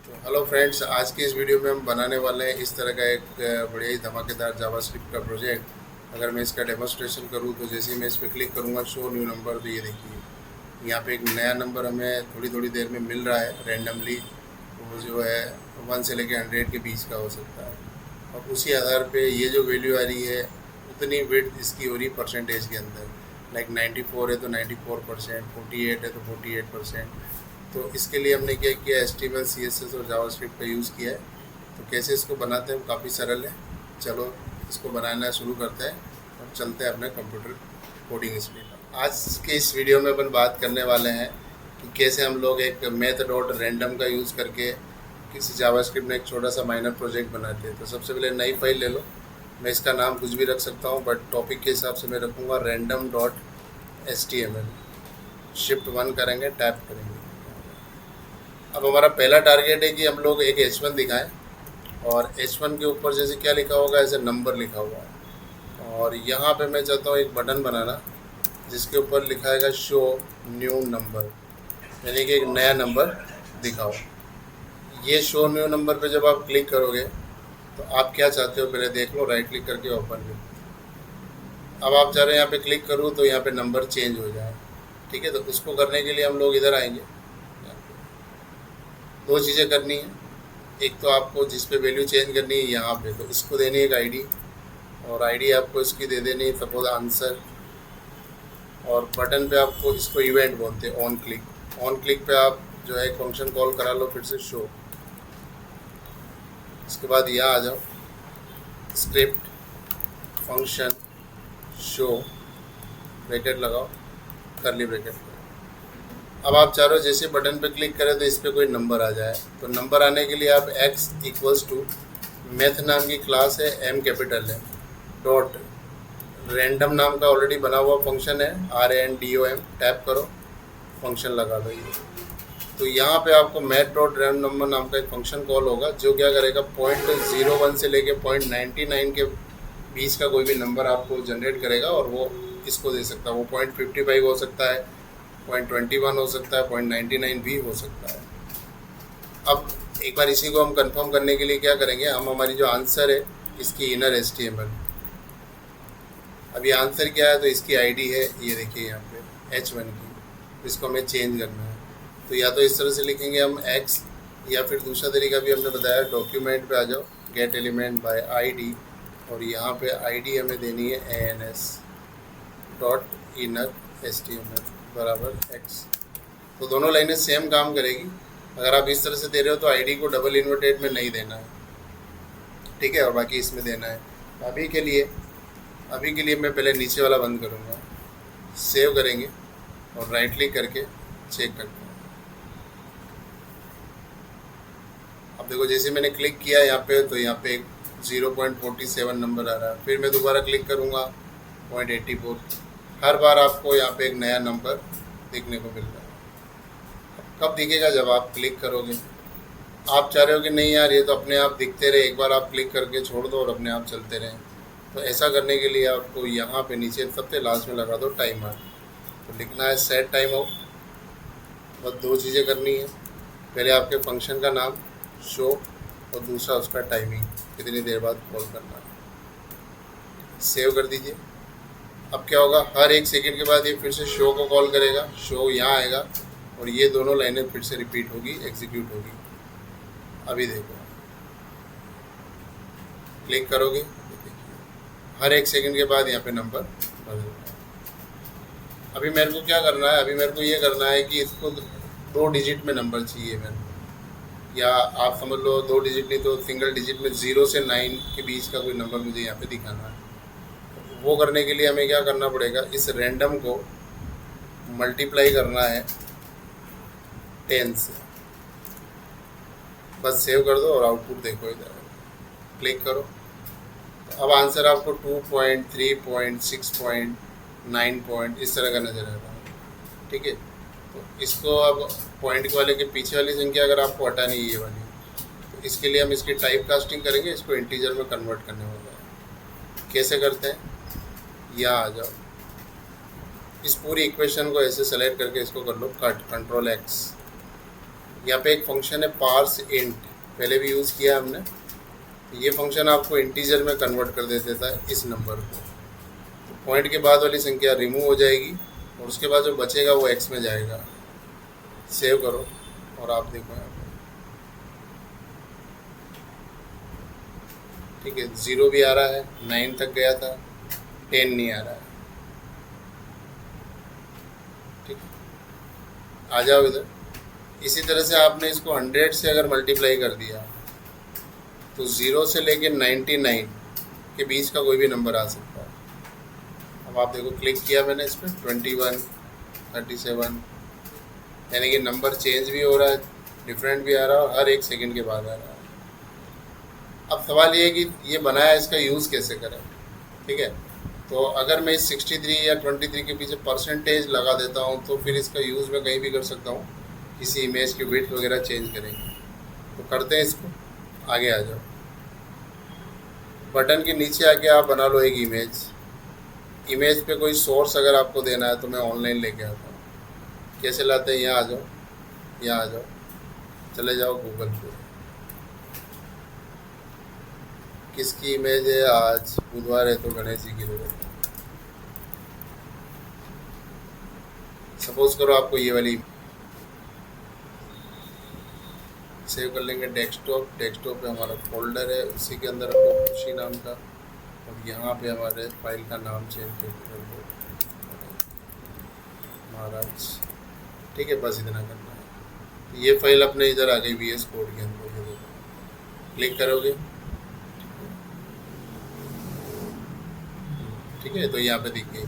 तो hello friends, आज की इस वीडियो में हम बनाने वाले हैं इस तरह का एक बढ़िया ही धमाकेदार जावास्क्रिप्ट का प्रोजेक्ट। अगर मैं इसका डेमोस्ट्रेशन करूं तो जैसे ही मैं इस पर क्लिक करूंगा शो न्यू नंबर, तो ये देखिए यहाँ पे एक नया नंबर हमें थोड़ी थोड़ी देर में मिल रहा है रैंडमली। वो जो है 1 से लेकर 100 के बीच का हो सकता है। और उसी आधार पे ये जो वैल्यू आ रही है उतनी विड्थ इसकी हो रही परसेंटेज के अंदर। लाइक 94 है तो 94%, 48 है तो 48%। तो इसके लिए हमने क्या किया, HTML CSS और जावास्क्रिप्ट का यूज़ किया है। तो कैसे इसको बनाते हैं, वो काफ़ी सरल है। चलो इसको बनाना शुरू करते हैं और चलते हैं अपने कंप्यूटर कोडिंग स्क्रीन पर। आज के इस वीडियो में अपन बात करने वाले हैं कि कैसे हम लोग एक मैथ डॉट रैंडम का यूज़ करके किसी जावास्क्रिप्ट में एक छोटा सा माइनर प्रोजेक्ट बनाते हैं। तो सबसे पहले नई फाइल ले लो। मैं इसका नाम कुछ भी रख सकता हूँ, बट टॉपिक के हिसाब से मैं रखूँगा random.html। Shift 1 करेंगे, टैप करेंगे। अब हमारा पहला टारगेट है कि हम लोग एक H1 दिखाएं, और H1 के ऊपर जैसे क्या लिखा होगा, ऐसे नंबर लिखा हुआ है। और यहाँ पे मैं चाहता हूँ एक बटन बनाना जिसके ऊपर लिखा है शो न्यू नंबर, यानी कि एक नया नंबर दिखाओ। ये शो न्यू नंबर पे जब आप क्लिक करोगे तो आप क्या चाहते हो पहले देख लो। राइट क्लिक करके ओपन कर। अब आप चाह रहे हैं यहाँ पे क्लिक करूँ तो यहाँ पे नंबर चेंज हो जाए, ठीक है। तो उसको करने के लिए हम लोग इधर आएंगे। दो चीज़ें करनी है। एक तो आपको जिस पे वैल्यू चेंज करनी है यहाँ पे, तो इसको देनी है एक आईडी, और आईडी आपको इसकी दे देनी है सपोज आंसर। और बटन पे आपको इसको इवेंट बोलते हैं ऑन क्लिक। ऑन क्लिक पे आप जो है एक फंक्शन कॉल करा लो फिर से शो। इसके बाद यहाँ आ जाओ, स्क्रिप्ट फंक्शन शो, ब्रैकेट लगाओ, करली ब्रैकेट। अब आप चाह रहे हो जैसे बटन पे क्लिक करें तो इस पर कोई नंबर आ जाए। तो नंबर आने के लिए आप x इक्वल्स टू मैथ नाम की क्लास है, m कैपिटल है, डॉट रैंडम नाम का ऑलरेडी बना हुआ फंक्शन है RANDOM, टैप करो, फंक्शन लगा दो ये। तो यहाँ पे आपको मैथ डॉट रैंडम नंबर नाम का एक फंक्शन कॉल होगा जो क्या करेगा, 0.01 से लेके 0.99 के बीच का कोई भी नंबर आपको जनरेट करेगा, और वो इसको दे सकता है। वो 0.55 हो सकता है, 0.21 हो सकता है, 0.99 भी हो सकता है। अब एक बार इसी को हम कंफर्म करने के लिए क्या करेंगे, हम हमारी जो आंसर है इसकी इनर HTML। अब ये आंसर क्या है, तो इसकी आईडी है, ये देखिए यहाँ पे H1 की। इसको हमें चेंज करना है। तो या तो इस तरह से लिखेंगे हम x, या फिर दूसरा तरीका भी हमने बताया, डॉक्यूमेंट पे आ जाओ, गेट एलिमेंट बाय आईडी, और यहाँ पे आईडी हमें देनी है ANS डॉट इनर HTML बराबर x। तो दोनों लाइनें सेम काम करेगी। अगर आप इस तरह से दे रहे हो तो आईडी को डबल इन्वर्टेड में नहीं देना है, ठीक है, और बाकी इसमें देना है। अभी के लिए मैं पहले नीचे वाला बंद करूँगा, सेव करेंगे और राइट क्लिक करके चेक करते हैं। अब देखो जैसे मैंने क्लिक किया यहाँ पे, तो यहाँ पे 0.47 नंबर आ रहा है। फिर मैं दोबारा क्लिक करूँगा 0.84। हर बार आपको यहाँ पे एक नया नंबर देखने को मिल रहा है। अब कब दिखेगा, जब आप क्लिक करोगे। आप चाह रहे हो कि नहीं यार ये तो अपने आप दिखते रहे, एक बार आप क्लिक करके छोड़ दो और अपने आप चलते रहें। तो ऐसा करने के लिए आपको यहाँ पे नीचे सबसे लास्ट में लगा दो टाइमर। तो लिखना है सेट टाइम आउट। बस दो चीज़ें करनी है, पहले आपके फंक्शन का नाम शो, और दूसरा उसका टाइमिंग, कितनी देर बाद कॉल करना है। सेव कर दीजिए। अब क्या होगा, हर 1 सेकंड के बाद ये फिर से शो को कॉल करेगा, शो यहाँ आएगा, और ये दोनों लाइनें फिर से रिपीट होगी, एग्जीक्यूट होगी। अभी देखो, क्लिक करोगे, हर 1 सेकंड के बाद यहाँ पे नंबर बदल रहा है। अभी मेरे को क्या करना है, अभी मेरे को ये करना है कि इसको 2 डिजिट में नंबर चाहिए मेरे को, या आप समझ लो 2 डिजिट नहीं तो सिंगल डिजिट में 0 से 9 के बीच का कोई नंबर मुझे यहाँ पे दिखाना है। वो करने के लिए हमें क्या करना पड़ेगा, इस रैंडम को मल्टीप्लाई करना है 10 से। बस सेव कर दो और आउटपुट देखो, इधर क्लिक करो। तो अब आंसर आपको 2.3.6.9 इस तरह का नज़र आ रहा है, ठीक है। तो इसको अब पॉइंट वाले के पीछे वाली संख्या अगर आपको हटानी है, ये वाली, तो इसके लिए हम इसकी टाइप कास्टिंग करेंगे, इसको इंटीजर में कन्वर्ट करने वाला है। कैसे करते हैं, यहाँ आ जाओ, इस पूरी इक्वेशन को ऐसे सेलेक्ट करके इसको कर लो कट, Ctrl+X। यहाँ पे एक फंक्शन है पार्स इंट, पहले भी यूज़ किया हमने। ये फंक्शन आपको इंटीजर में कन्वर्ट कर दे देता है इस नंबर को। तो पॉइंट के बाद वाली संख्या रिमूव हो जाएगी और उसके बाद जो बचेगा वो एक्स में जाएगा। सेव करो और आप देखो यहाँ पे, ठीक है, 0 भी आ रहा है, 9 तक गया था, 10 नहीं आ रहा है। ठीक है, आ जाओ इधर। इसी तरह से आपने इसको 100 से अगर मल्टीप्लाई कर दिया तो 0 से लेके 99 के बीच का कोई भी नंबर आ सकता है। अब आप देखो, क्लिक किया मैंने इस पर, 21, 37, यानी कि नंबर चेंज भी हो रहा है, डिफरेंट भी आ रहा है और हर 1 सेकंड के बाद आ रहा है। अब सवाल ये है कि ये बनाया, इसका यूज़ कैसे करें। ठीक है, तो अगर मैं इस 63 या 23 के पीछे परसेंटेज लगा देता हूँ तो फिर इसका यूज़ मैं कहीं भी कर सकता हूँ, किसी इमेज की विड्थ वगैरह चेंज करेंगे। तो करते हैं इसको, आगे आ जाओ। बटन के नीचे आके आप बना लो एक इमेज। इमेज पे कोई सोर्स अगर आपको देना है तो मैं ऑनलाइन लेके आता हूँ। कैसे लाते हैं, यहाँ आ जाओ, यहाँ आ जाओ, चले जाओ गूगल पे। किसकी इमेज है, आज बुधवार है तो गणेश जी की जरूरत है। सपोज करो आपको ये वाली सेव कर लेंगे डेस्कटॉप। डेस्कटॉप पे हमारा फोल्डर है, उसी के अंदर आपको खुशी नाम का, और यहाँ पे हमारे फाइल का नाम चेंज कर दो महाराज। ठीक है, बस इतना करना है। तो ये फाइल अपने इधर आ गई VS कोड के अंदर। ये देखो, क्लिक करोगे, ठीक है, तो यहाँ पे दिख गई।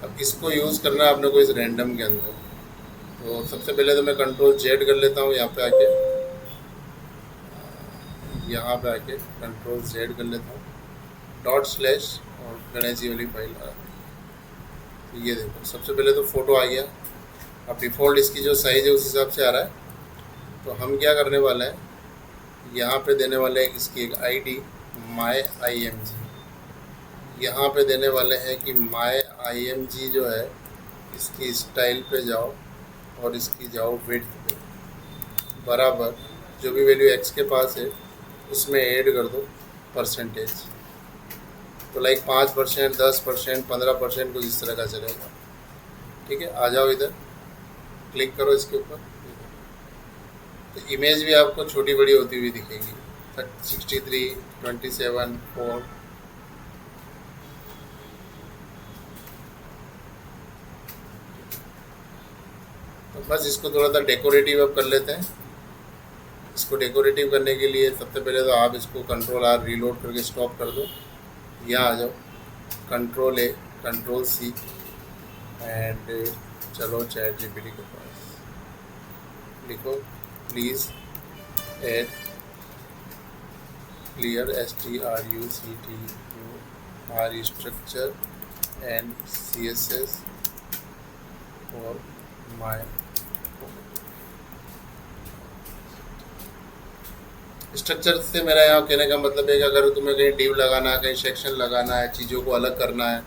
अब इसको यूज़ करना है आपने को इस रैंडम के अंदर। तो सबसे पहले तो मैं Ctrl Z कर लेता हूँ, यहाँ पे आके, Ctrl Z कर लेता हूँ, ./ और गणेश जी वाली फाइल आ रही। तो ये देखो, सबसे पहले तो फ़ोटो आ गया। अब डिफ़ॉल्ट इसकी जो साइज़ है उस हिसाब से आ रहा है। तो हम क्या करने वाले हैं, यहाँ पे देने वाले हैं इसकी एक ID myimg। यहाँ पे देने वाले हैं कि myimg जो है, इसकी स्टाइल पे जाओ और इसकी जाओ विड्थ पे, बराबर जो भी वैल्यू x के पास है उसमें ऐड कर दो परसेंटेज। तो लाइक 5%, 10%, 15% कुछ इस तरह का चलेगा। ठीक है, आ जाओ इधर, क्लिक करो इसके ऊपर। तो इमेज भी आपको छोटी बड़ी होती हुई दिखेगी, 63, 27, 4। तो बस इसको थोड़ा सा डेकोरेटिव अब कर लेते हैं। इसको डेकोरेटिव करने के लिए सबसे पहले तो आप इसको Ctrl+R रीलोड करके स्टॉप कर दो। यहाँ आ जाओ, Ctrl+A, Ctrl+C एंड चलो ChatGPT के पास, लिखो please add clear STRUCTUR structure and CSS for my. Structure से मेरा यहाँ कहने का मतलब है कि अगर तुम्हें कहीं डिव लगाना है, कहीं सेक्शन लगाना है, चीज़ों को अलग करना है,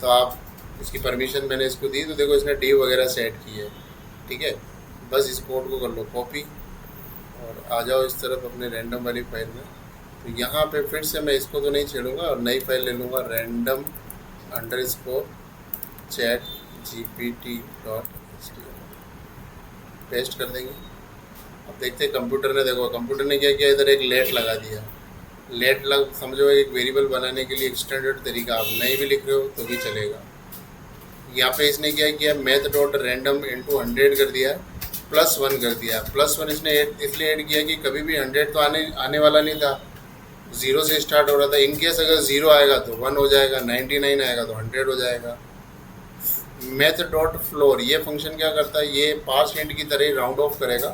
तो आप इसकी परमिशन मैंने इसको दी। तो देखो, इसने डिव वगैरह सेट की है। ठीक है, बस इस कोड को कर लो कॉपी और आ जाओ इस तरफ अपने रैंडम वाली फाइल में। तो यहाँ पे फिर से मैं इसको तो नहीं छेड़ूंगा और नई फाइल ले लूँगा, random_chatgpt.html, पेस्ट कर देंगे। अब देखते हैं कंप्यूटर ने, देखो कंप्यूटर ने क्या किया, इधर एक लेट लगा दिया। लेट लग समझो एक वेरिएबल बनाने के लिए एक स्टैंडर्ड तरीका, आप नहीं भी लिख रहे हो तो भी चलेगा। यहाँ पे इसने क्या किया, math.random into 100 कर दिया, +1 कर दिया। +1 इसने इसलिए ऐड किया कि कभी भी 100 तो आने वाला नहीं था, 0 से स्टार्ट हो रहा था। इनकेस अगर 0 आएगा तो 1 हो जाएगा, 99 आएगा तो 100 हो जाएगा। math.floor ये फंक्शन क्या करता है, ये %int की तरह राउंड ऑफ करेगा,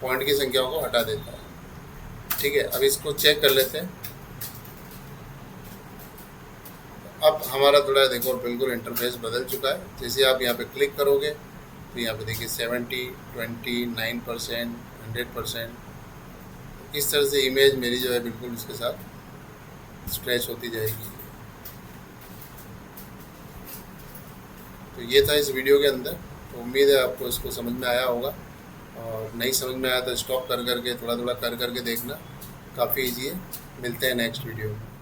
पॉइंट की संख्याओं को हटा देता है। ठीक है, अब इसको चेक कर लेते हैं। अब हमारा थोड़ा देखो बिल्कुल इंटरफेस बदल चुका है। जैसे आप यहाँ पे क्लिक करोगे तो यहाँ पे देखिए 70, 20, 9%, 100%, इस तरह से इमेज मेरी जो है बिल्कुल इसके साथ स्ट्रेच होती जाएगी। तो ये था इस वीडियो के अंदर। तो उम्मीद है आपको इसको समझ में आया होगा। और नहीं समझ में आया तो स्टॉप कर करके थोड़ा थोड़ा कर करके देखना, काफ़ी इजी है। मिलते हैं नेक्स्ट वीडियो में।